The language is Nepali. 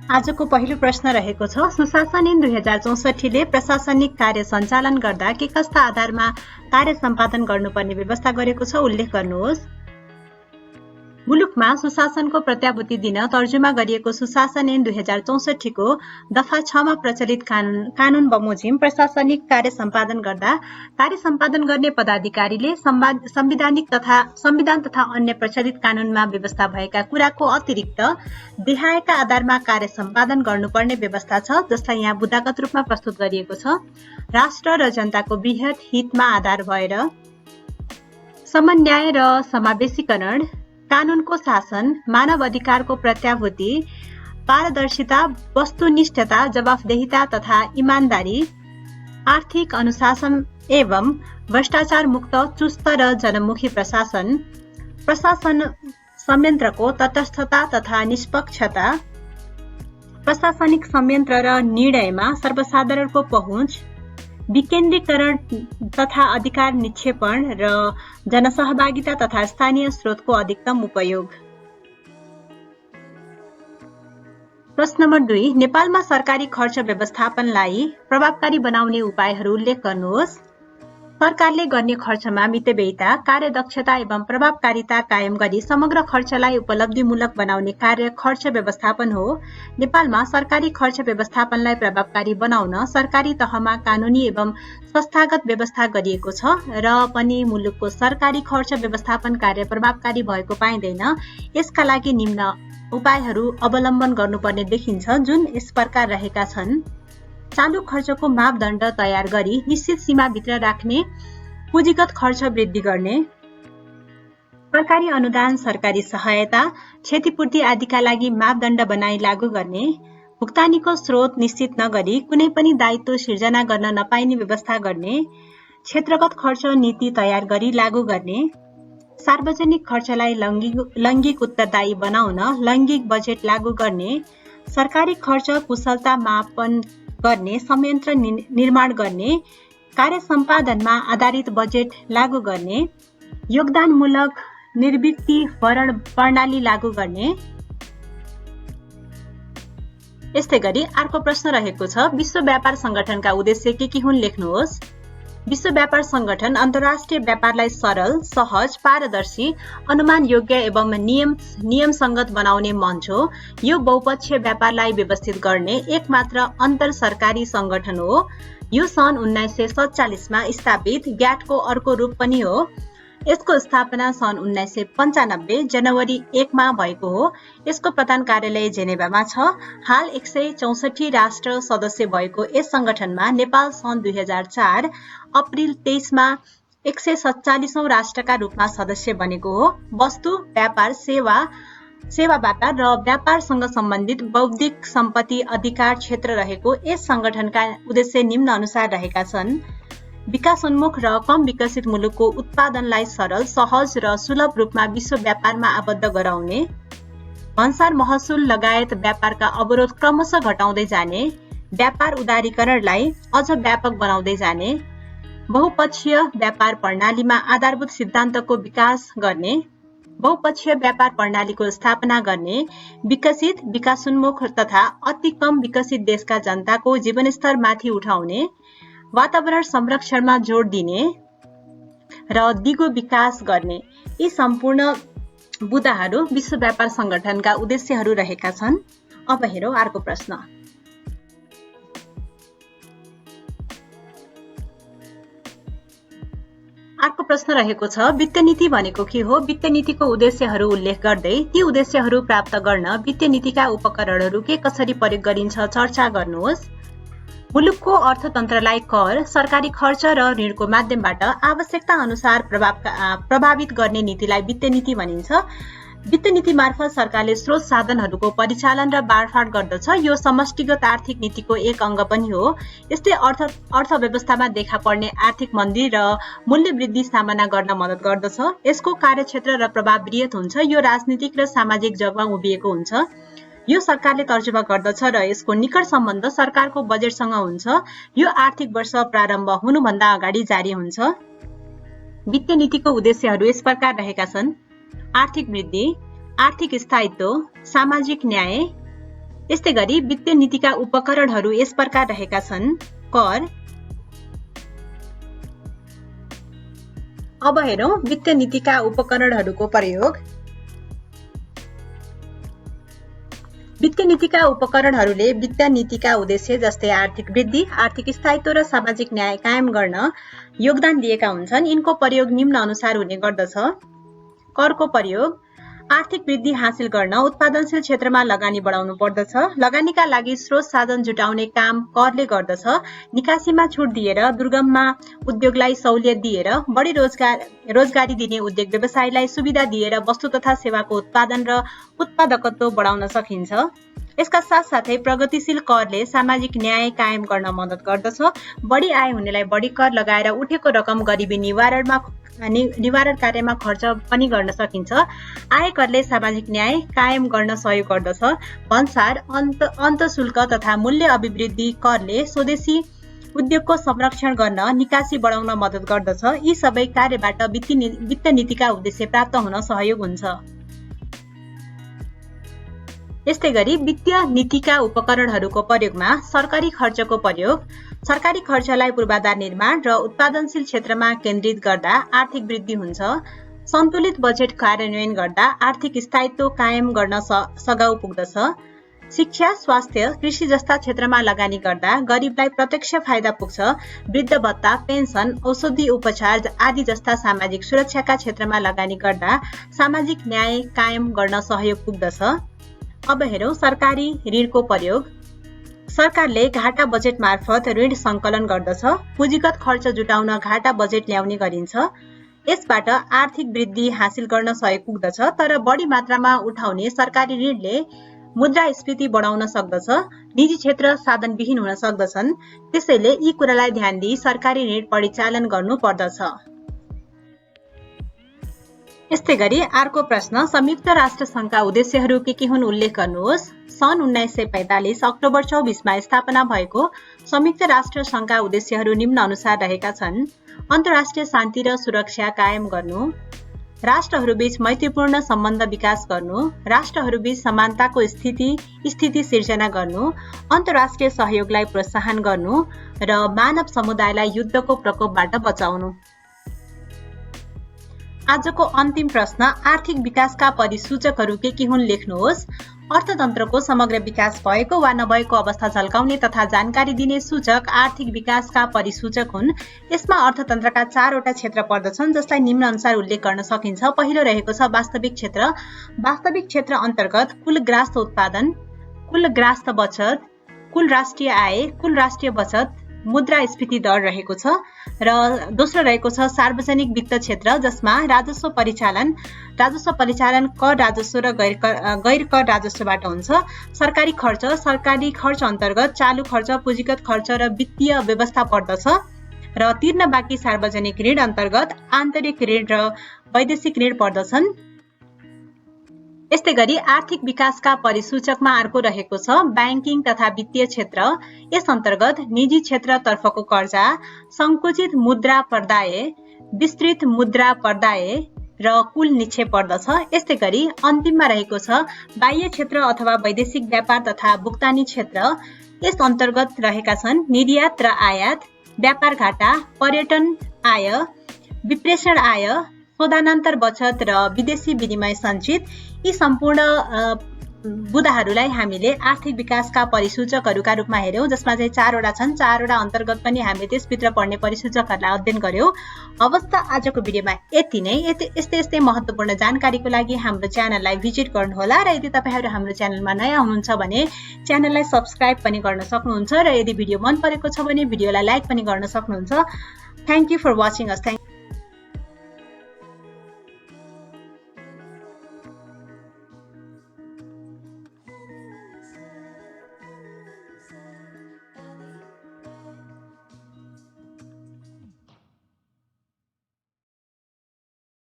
आजको पहिलो प्रश्न रहेको छ, सुशासन ऐन 2064 ले प्रशासनिक कार्य सञ्चालन गर्दा के कस्ता आधारमा कार्य सम्पादन गर्नुपर्ने व्यवस्था गरेको छ उल्लेख गर्नुहोस्। मुलुकमा सुशासनको प्रत्याभूति दिन तर्जुमा गरिएको सुशासन ऐन 2064 को दफा 6 मा प्रचलित कानून बमोजिम प्रशासनिक कार्य सम्पादन गर्दा कार्य सम्पादन गर्ने पदाधिकारीले संविधान तथा अन्य प्रचलित कानूनमा व्यवस्था भएका कुराको अतिरिक्त देहायका आधारमा कार्य सम्पादन गर्नुपर्ने व्यवस्था छ, जसलाई यहाँ बुदागत रूपमा प्रस्तुत गरिएको छ। राष्ट्र र जनताको बृहत हितमा आधार भएर समन्वय र समावेशीकरण, कानूनको शासन, मानव अधिकारको प्रत्याभूति, पारदर्शिता, वस्तुनिष्ठता, जवाफदेहिता तथा इमानदारी, आर्थिक अनुशासन एवं भ्रष्टाचार मुक्त चुस्त र जनमुखी प्रशासन, प्रशासन संयन्त्रको तटस्थता तथा निष्पक्षता, प्रशासनिक संयन्त्र र निर्णयमा सर्वसाधारणको पहुँच, विकेन्द्रीकरण तथा अधिकार निक्षेपण र जनसहभागिता तथा स्थानीय स्रोतको अधिकतम उपयोग। प्रश्न नम्बर 2, नेपालमा सरकारी खर्च व्यवस्थापनलाई प्रभावकारी बनाउने उपायहरू उल्लेख गर्नुहोस्। सरकारले गर्ने खर्चमा मितव्ययिता, कार्यदक्षता एवं प्रभावकारिता कायम गरी समग्र खर्चलाई उपलब्धिमूलक बनाउने कार्य खर्च व्यवस्थापन हो। नेपालमा सरकारी खर्च व्यवस्थापनलाई प्रभावकारी बनाउन सरकारी तहमा कानूनी एवं संस्थागत व्यवस्था गरिएको छ र पनि मुलुकको सरकारी खर्च व्यवस्थापन कार्य प्रभावकारी भएको पाइँदैन। यसका लागि निम्न उपायहरू अवलम्बन गर्नुपर्ने देखिन्छ, जुन यस प्रकार रहेका छन्। चालू खर्चको मापदण्ड तयार गरी निश्चित सीमाभित्र राख्ने, पुँजीगत खर्च वृद्धि गर्ने, सरकारी अनुदान, सरकारी सहायता, क्षतिपूर्ति आदिका लागि मापदण्ड बनाई लागू गर्ने, भुक्तानीको स्रोत निश्चित नगरी कुनै पनि दायित्व सिर्जना गर्न नपाइने व्यवस्था गर्ने, क्षेत्रगत खर्च नीति तयार गरी लागू गर्ने, सार्वजनिक खर्चलाई लैङ्गिक उत्तरदायी बनाउन लैङ्गिक बजेट लागू गर्ने, सरकारी खर्च कुशलता मापन गर्ने संयन्त्र निर्माण गर्ने, कार्य सम्पादनमा आधारित बजेट लागू गर्ने, योगदानमूलक निर्वृत्तिभरण प्रणाली लागू गर्ने। यस्तै गरी अर्को प्रश्न रहेको छ, विश्व व्यापार संगठनका उद्देश्य के हुन् लेख्नुहोस्। विश्व व्यापार संगठन अन्तर्राष्ट्रिय व्यापारलाई सरल, सहज, पारदर्शी, अनुमान योग्य एवं नियमसंगत बनाउने मञ्च हो। यो बहुपक्षीय व्यापारलाई व्यवस्थित गर्ने एकमात्र अन्तर सरकारी संगठन हो। यो सन् 1947 मा स्थापित ग्याटको अर्को रूप पनि हो। यसको स्थापना सन् 1995 जनवरी 1 मा भएको हो। यसको प्रधान कार्यालय जेनेभामा छ। हाल 164 राष्ट्र सदस्य भएको यस संगठनमा नेपाल सन् 2004 अप्रिल 23 मा 147औं राष्ट्रका रूपमा सदस्य बनेको हो। वस्तु, व्यापार, सेवाबाट र व्यापारसँग सम्बन्धित बौद्धिक सम्पत्ति अधिकार क्षेत्र रहेको यस संगठनका उद्देश्य निम्न अनुसार रहेका छन्। विकासोन्मुख र कम विकसित मुलुकको उत्पादनलाई सरल, सहज र सुलभ रूपमा विश्व व्यापारमा आबद्ध गराउने, भन्सार महसुल लगायत व्यापारका अवरोध क्रमशः घटाउँदै जाने, व्यापार उदारीकरणलाई अझ व्यापक बनाउँदै जाने, बहुपक्षीय व्यापार प्रणालीमा आधारभूत सिद्धान्तको विकास गर्ने, बहुपक्षीय व्यापार प्रणालीको स्थापना गर्ने, विकसित, विकासोन्मुख तथा अति कम विकसित देशका जनताको जीवनस्तर माथि उठाउने, वातावरण संरक्षणमा जोड दिने र दिगो विकास गर्ने। यी सम्पूर्ण बुदाहरू विश्व व्यापार संगठनका उद्देश्यहरू रहेका छन्। अब हेरौं अर्को प्रश्न। अर्को प्रश्न रहेको छ, वित्त नीति भनेको के हो? वित्त नीतिको उद्देश्यहरू उल्लेख गर्दै ती उद्देश्यहरू प्राप्त गर्न वित्त नीतिका उपकरणहरू के कसरी प्रयोग गरिन्छ चर्चा गर्नुहोस्। मुलुकको अर्थतन्त्रलाई कर, सरकारी खर्च र ऋणको माध्यमबाट आवश्यकता अनुसार प्रभावित गर्ने नीतिलाई वित्त नीति भनिन्छ। वित्त नीति मार्फत सरकारले स्रोत साधनहरूको परिचालन र बाँडफाँड गर्दछ। यो समष्टिगत आर्थिक नीतिको एक अङ्ग पनि हो। यस्तै अर्थव्यवस्थामा देखा पर्ने आर्थिक मन्दी र मूल्य वृद्धि सामना गर्न मद्दत गर्दछ। यसको कार्यक्षेत्र र प्रभाव बृहत हुन्छ। यो राजनीतिक र सामाजिक जगमा उभिएको हुन्छ। यो सरकारले तर्जुमा गर्दछ र यसको निकट सम्बन्ध सरकारको बजेटसँग हुन्छ। यो आर्थिक वर्ष प्रारम्भ हुनुभन्दा अगाडि जारी हुन्छ। वित्त नीतिको उद्देश्यहरू यस प्रकार रहेका छन्: आर्थिक वृद्धि, आर्थिक स्थायित्व, सामाजिक न्याय, यस्तै गरी वित्तीय नीतिका उपकरणहरू यस प्रकार रहेका छन्। कर। अब हेरौं वित्तीय नीतिका उपकरणहरूको प्रयोग। वित्तीय नीतिका उपकरणहरूले वित्तीय नीतिका उद्देश्य जस्तै आर्थिक वृद्धि, आर्थिक स्थायित्व र सामाजिक न्याय कायम गर्न योगदान दिएका हुन्छन्। यिनको प्रयोग निम्न अनुसार हुने गर्दछ। करको प्रयोग आर्थिक वृद्धि हासिल गर्न उत्पादनशील क्षेत्रमा लगानी बढाउनु पर्दछ। लगानीका लागि स्रोत साधन जुटाउने काम करले गर्दछ। निकासीमा छुट दिएर दुर्गममा उद्योगलाई सहुलियत दिएर बढी रोजगारी दिने उद्योग व्यवसायलाई सुविधा दिएर वस्तु तथा सेवाको उत्पादन र उत्पादकत्व बढाउन सकिन्छ। यसका साथसाथै प्रगतिशील करले सामाजिक न्याय कायम गर्न मद्दत गर्दछ। बढी आय हुनेलाई बढी कर लगाएर उठेको रकम गरिबी निवारण कार्यमा खर्च पनि गर्न सकिन्छ। आयकरले सामाजिक न्याय कायम गर्न सहयोग गर्दछ। भन्सार, अन्तशुल्क तथा मूल्य अभिवृद्धि करले स्वदेशी उद्योगको संरक्षण गर्न निकासी बढाउन मद्दत गर्दछ। यी सबै कार्यबाट वित्त नीतिका उद्देश्य प्राप्त हुन सहयोग हुन्छ। यस्तै गरी वित्तीय नीतिका उपकरणहरूको प्रयोगमा सरकारी खर्चको प्रयोग। सरकारी खर्चलाई पूर्वाधार निर्माण र उत्पादनशील क्षेत्रमा केन्द्रित गर्दा आर्थिक वृद्धि हुन्छ। सन्तुलित बजेट कार्यान्वयन गर्दा आर्थिक स्थायित्व कायम गर्न सघाउ पुग्दछ। शिक्षा, स्वास्थ्य, कृषि जस्ता क्षेत्रमा लगानी गर्दा गरिबलाई प्रत्यक्ष फाइदा पुग्छ। वृद्ध भत्ता, पेन्सन, औषधि उपचार आदि जस्ता सामाजिक सुरक्षाका क्षेत्रमा लगानी गर्दा सामाजिक न्याय कायम गर्न सहयोग पुग्दछ। अब हेरौं सरकारी ऋणको प्रयोग। सरकारले घाटा बजेट मार्फत ऋण संकलन गर्दछ। पुँजीगत खर्च जुटाउन घाटा बजेट ल्याउने गरिन्छ। यसबाट आर्थिक वृद्धि हासिल गर्न सहयोग पुग्दछ। तर बढी मात्रामा उठाउने सरकारी ऋणले मुद्रास्फीति बढाउन सक्दछ। निजी क्षेत्र साधनविहीन हुन सक्दछन्। त्यसैले यी कुरालाई ध्यान दिई सरकारी ऋण परिचालन गर्नु पर्दछ। यस्तै गरी अर्को प्रश्न, संयुक्त राष्ट्र संघका उद्देश्यहरू के हुन् उल्लेख गर्नुहोस्। सन् 1945 अक्टोबर 24 मा स्थापना भएको संयुक्त राष्ट्र संघका उद्देश्यहरू निम्न अनुसार रहेका छन्। अन्तर्राष्ट्रिय शान्ति र सुरक्षा कायम गर्नु, राष्ट्रहरूबीच मैत्रीपूर्ण सम्बन्ध विकास गर्नु, राष्ट्रहरूबीच समानताको स्थिति सिर्जना गर्नु, अन्तर्राष्ट्रिय सहयोगलाई प्रोत्साहन गर्नु र मानव समुदायलाई युद्धको प्रकोपबाट बचाउनु। आजको अन्तिम प्रश्न, आर्थिक विकासका परिसूचकहरू के हुन् लेख्नुहोस्। अर्थतन्त्रको समग्र विकास भएको वा नभएको अवस्था झल्काउने तथा जानकारी दिने सूचक आर्थिक विकासका परिसूचक हुन्। यसमा अर्थतन्त्रका 4वटा क्षेत्र पर्दछन् जसलाई निम्न अनुसार उल्लेख गर्न सकिन्छ। पहिलो रहेको छ वास्तविक क्षेत्र। वास्तविक क्षेत्र अन्तर्गत कुल ग्रास्थ उत्पादन, कुल ग्रास्थ बचत, कुल राष्ट्रिय आय, कुल राष्ट्रिय बचत, मुद्रास्फीति दर रहेको छ। र दोस्रो रहेको छ सार्वजनिक वित्त क्षेत्र जसमा राजस्व परिचालन कर राजस्व र गैर कर राजस्वबाट हुन्छ। सरकारी खर्च अन्तर्गत चालु खर्च, पुँजीगत खर्च र वित्तीय व्यवस्था पर्दछ। र तिर्न बाँकी सार्वजनिक ऋण अन्तर्गत आन्तरिक ऋण र वैदेशिक ऋण पर्दछन्। यस्तै गरी आर्थिक विकासका परिसूचकमा अर्को रहेको छ ब्याङ्किङ तथा वित्तीय क्षेत्र। यस अन्तर्गत निजी क्षेत्रतर्फको कर्जा, संकुचित मुद्रा पर्दाय, विस्तृत मुद्रा पर्दाय र कुल निक्षेप पर्दछ। यस्तै गरी अन्तिममा रहेको छ बाह्य क्षेत्र अथवा वैदेशिक व्यापार तथा भुक्तानी क्षेत्र। यस अन्तर्गत रहेका छन् निर्यात र आयात, व्यापार घाटा, पर्यटन आय, विप्रेषण आय, शोधानन्तर बचत र विदेशी विनिमय सञ्चित। यी सम्पूर्ण बुदाहरूलाई हामीले आर्थिक विकासका परिसूचकहरूका रूपमा हेर्यौं जसमा चाहिँ 4वटा छन्। 4वटा अन्तर्गत पनि हामीले त्यसभित्र पर्ने परिसूचकहरूलाई अध्ययन गर्यौं। अवस्था आजको भिडियोमा यति नै। यस्तै महत्त्वपूर्ण जानकारीको लागि हाम्रो च्यानललाई भिजिट गर्नुहोला र यदि तपाईहरु हाम्रो च्यानलमा नयाँ हुनुहुन्छ भने च्यानललाई सब्स्क्राइब पनि गर्न सक्नुहुन्छ र यदि भिडियो मन परेको छ भने भिडियोलाई लाइक पनि गर्न सक्नुहुन्छ। Thank you for watching us.